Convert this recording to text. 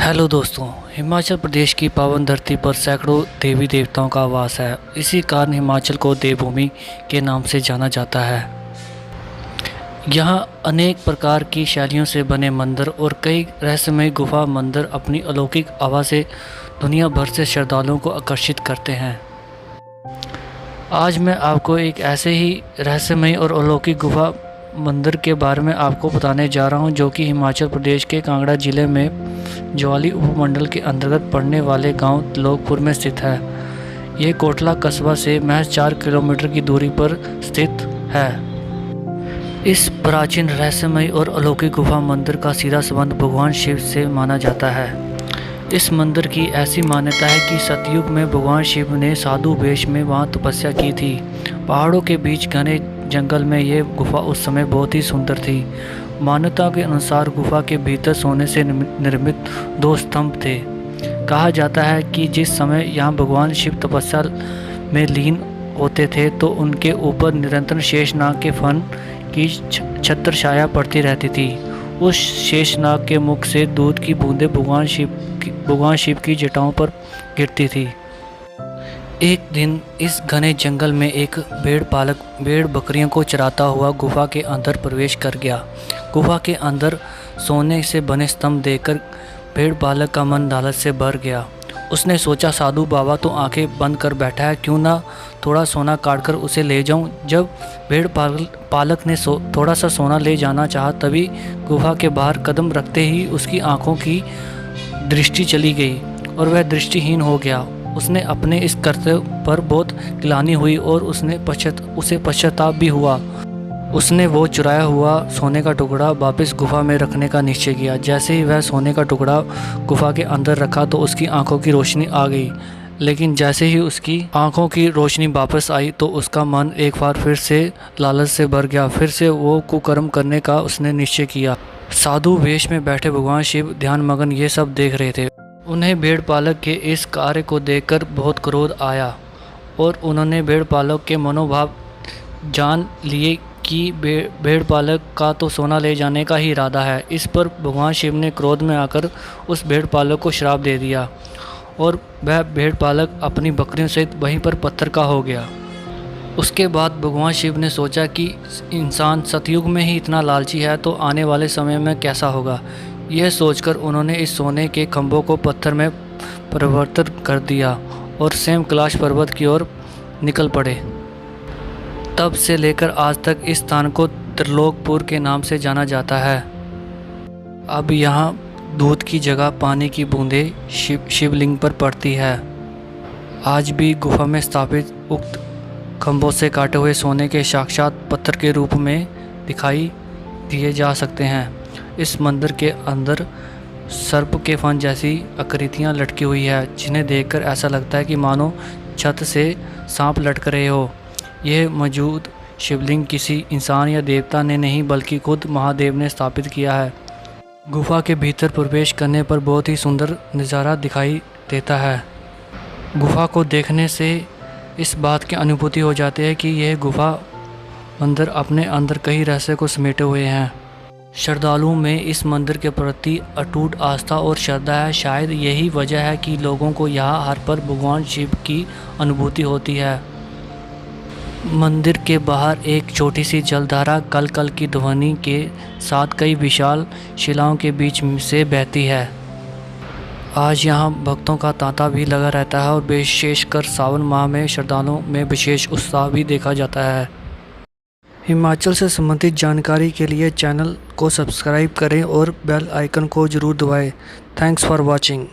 Hello दोस्तों, हिमाचल प्रदेश की पावन धरती पर सैकड़ों देवी देवताओं का वास है। इसी कारण हिमाचल को देवभूमि के नाम से जाना जाता है। यहाँ अनेक प्रकार की शैलियों से बने मंदिर और कई रहस्यमय गुफा मंदिर अपनी अलौकिक आभा से दुनिया भर से श्रद्धालुओं को आकर्षित करते हैं। आज मैं आपको एक ऐसे ही रहस्यमय और अलौकिक गुफा मंदिर के बारे में आपको बताने जा रहा हूं, जो कि हिमाचल प्रदेश के कांगड़ा जिले में ज्वाली उपमंडल के अंतर्गत पड़ने वाले गांव लोकपुर में स्थित है। ये कोटला कस्बा से महज 4 किलोमीटर की दूरी पर स्थित है। इस प्राचीन रहस्यमय और अलौकिक गुफा मंदिर का सीधा संबंध भगवान शिव से माना जाता है। इस मंदिर की ऐसी मान्यता है कि सतयुग में भगवान शिव ने साधु वेश में वहां तपस्या की थी। पहाड़ों के बीच घने जंगल में ये गुफा उस समय बहुत ही सुंदर थी। मान्यता के अनुसार गुफा के भीतर सोने से निर्मित 2 स्तंभ थे। कहा जाता है कि जिस समय यहाँ भगवान शिव तपस्या में लीन होते थे तो उनके ऊपर निरंतर शेषनाग के फन की छत्रछाया पड़ती रहती थी। उस शेषनाग के मुख से दूध की बूंदें भगवान शिव की जटाओं पर गिरती थी। एक दिन इस घने जंगल में एक भेड़ पालक भेड़ बकरियों को चराता हुआ गुफा के अंदर प्रवेश कर गया। गुफा के अंदर सोने से बने स्तंभ देखकर भेड़ पालक का मन लालच से भर गया। उसने सोचा, साधु बाबा तो आंखें बंद कर बैठा है, क्यों ना थोड़ा सोना काटकर उसे ले जाऊं। जब भेड़ पालक ने थोड़ा सा सोना ले जाना चाहा, तभी गुफा के बाहर कदम रखते ही उसकी आंखों की दृष्टि चली गई और वह दृष्टिहीन हो गया। उसने अपने इस कर्तव्य पर बहुत गिलानी हुई और उसे पश्चाताप भी हुआ। उसने वो चुराया हुआ सोने का टुकड़ा वापस गुफा में रखने का निश्चय किया। जैसे ही वह सोने का टुकड़ा गुफा के अंदर रखा तो उसकी आंखों की रोशनी आ गई। लेकिन जैसे ही उसकी आंखों की रोशनी वापस आई तो उसका मन एक बार फिर से लालच से भर गया। फिर से वो कुकर्म करने का उसने निश्चय किया। साधु वेश में बैठे भगवान शिव ध्यान मगन ये सब देख रहे थे। उन्हें भेड़ पालक के इस कार्य को देखकर बहुत क्रोध आया और उन्होंने भेड़ पालक के मनोभाव जान लिए कि भेड़ पालक का तो सोना ले जाने का ही इरादा है। इस पर भगवान शिव ने क्रोध में आकर उस भेड़ पालक को श्राप दे दिया और वह भेड़ पालक अपनी बकरियों सहित वहीं पर पत्थर का हो गया। उसके बाद भगवान शिव ने सोचा कि इंसान सतयुग में ही इतना लालची है तो आने वाले समय में कैसा होगा। यह सोचकर उन्होंने इस सोने के खंभों को पत्थर में परिवर्तित कर दिया और स्वयं कैलाश पर्वत की ओर निकल पड़े। तब से लेकर आज तक इस स्थान को त्रिलोकपुर के नाम से जाना जाता है। अब यहाँ दूध की जगह पानी की बूंदें शिवलिंग पर पड़ती है। आज भी गुफा में स्थापित उक्त खंभों से काटे हुए सोने के साक्षात पत्थर के रूप में दिखाई दिए जा सकते हैं। इस मंदिर के अंदर सर्प के फन जैसी आकृतियाँ लटकी हुई है, जिन्हें देखकर ऐसा लगता है कि मानो छत से सांप लटक रहे हो। यह मौजूद शिवलिंग किसी इंसान या देवता ने नहीं बल्कि खुद महादेव ने स्थापित किया है। गुफा के भीतर प्रवेश करने पर बहुत ही सुंदर नज़ारा दिखाई देता है। गुफा को देखने से इस बात की अनुभूति हो जाती है कि यह गुफा मंदिर अपने अंदर कई रहस्य को समेटे हुए हैं। श्रद्धालुओं में इस मंदिर के प्रति अटूट आस्था और श्रद्धा है। शायद यही वजह है कि लोगों को यहाँ हर पल भगवान शिव की अनुभूति होती है। मंदिर के बाहर एक छोटी सी जलधारा कल कल की ध्वनि के साथ कई विशाल शिलाओं के बीच से बहती है। आज यहाँ भक्तों का तांता भी लगा रहता है और विशेषकर सावन माह में श्रद्धालुओं में विशेष उत्साह भी देखा जाता है। हिमाचल से संबंधित जानकारी के लिए चैनल को सब्सक्राइब करें और बेल आइकन को ज़रूर दबाएं। Thanks for watching.